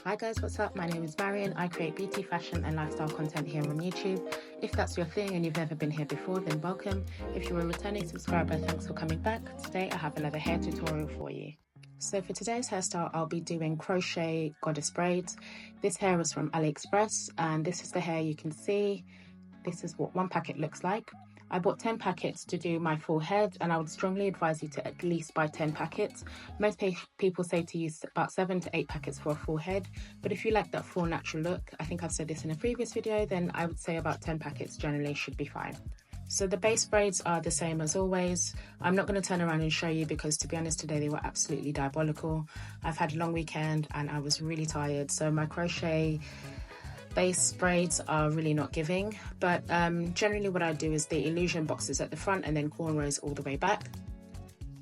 Hi guys, what's up? My name is Marion. I create beauty, fashion and lifestyle content here on YouTube. If that's your thing and you've never been here before, then welcome. If you're a returning subscriber, thanks for coming back. Today I have another hair tutorial for you. So for today's hairstyle, I'll be doing crochet goddess braids. This hair was from AliExpress and this is the hair you can see. This is what one packet looks like. I bought 10 packets to do my full head, and I would strongly advise you to at least buy 10 packets. Most people say to use about 7 to 8 packets for a full head, but if you like that full natural look, I think I've said this in a previous video, then I would say about 10 packets generally should be fine. So the base braids are the same as always. I'm not going to turn around and show you because, to be honest, today they were absolutely diabolical. I've had a long weekend and I was really tired, so my crochet base braids are really not giving, but generally what I do is the illusion boxes at the front and then cornrows all the way back.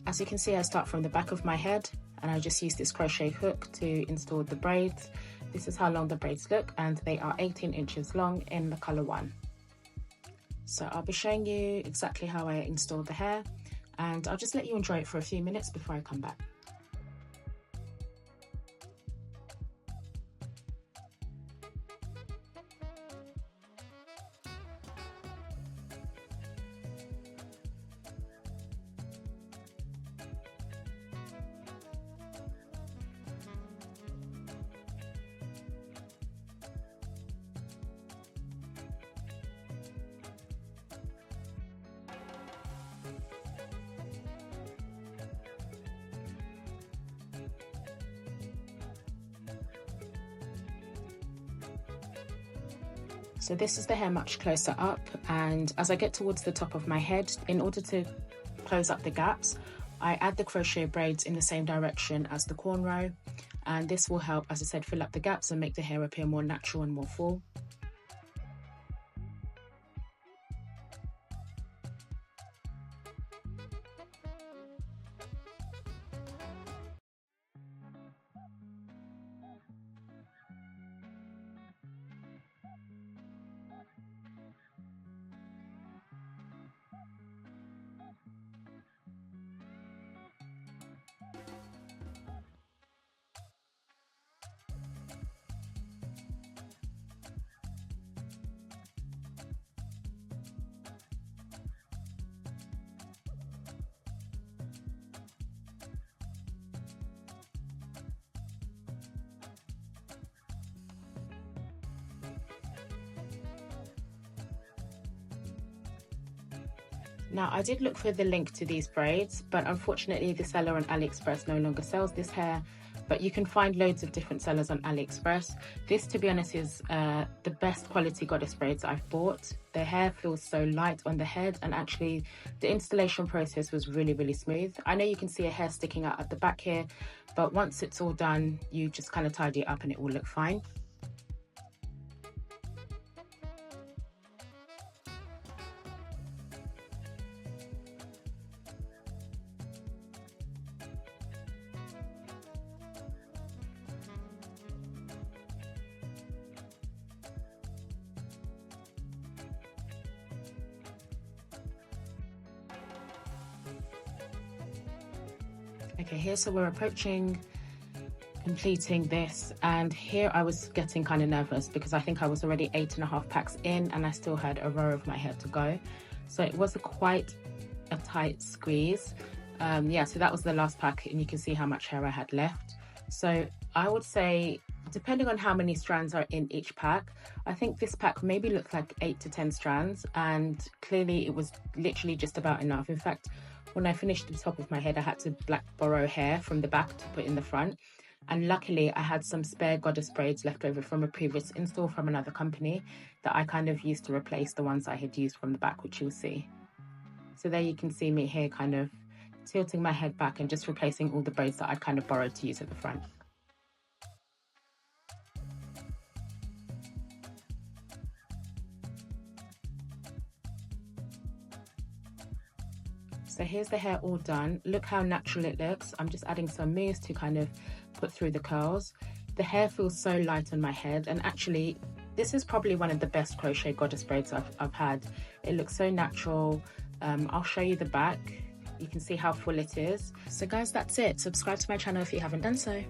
As you can see, I start from the back of my head and I just use this crochet hook to install the braids. This is how long the braids look, and they are 18 inches long in the color 1. So I'll be showing you exactly how I install the hair, and I'll just let you enjoy it for a few minutes before I come back. So this is the hair much closer up, and as I get towards the top of my head, in order to close up the gaps, I add the crochet braids in the same direction as the cornrow, and this will help, as I said, fill up the gaps and make the hair appear more natural and more full. Now, I did look for the link to these braids, but unfortunately the seller on AliExpress no longer sells this hair, but you can find loads of different sellers on AliExpress. This, to be honest, is the best quality goddess braids I've bought. The hair feels so light on the head, and actually the installation process was really, really smooth. I know you can see a hair sticking out at the back here, but once it's all done, you just kind of tidy it up and it will look fine. Okay, here, so we're approaching completing this, and here I was getting kind of nervous because I think I was already 8.5 packs in and I still had a row of my hair to go. So it was quite a tight squeeze. Yeah, so that was the last pack and you can see how much hair I had left. So I would say, depending on how many strands are in each pack, I think this pack maybe looked like 8 to 10 strands, and clearly it was literally just about enough. In fact, when I finished the top of my head, I had to borrow hair from the back to put in the front. And luckily I had some spare goddess braids left over from a previous install from another company that I kind of used to replace the ones I had used from the back, which you'll see. So there you can see me here kind of tilting my head back and just replacing all the braids that I'd kind of borrowed to use at the front. So here's the hair all done. Look how natural it looks. I'm just adding some mousse to kind of put through the curls. The hair feels so light on my head, and actually this is probably one of the best crochet goddess braids I've had. It looks so natural. I'll show you the back. You can see how full it is. So guys, that's it. Subscribe to my channel if you haven't done so.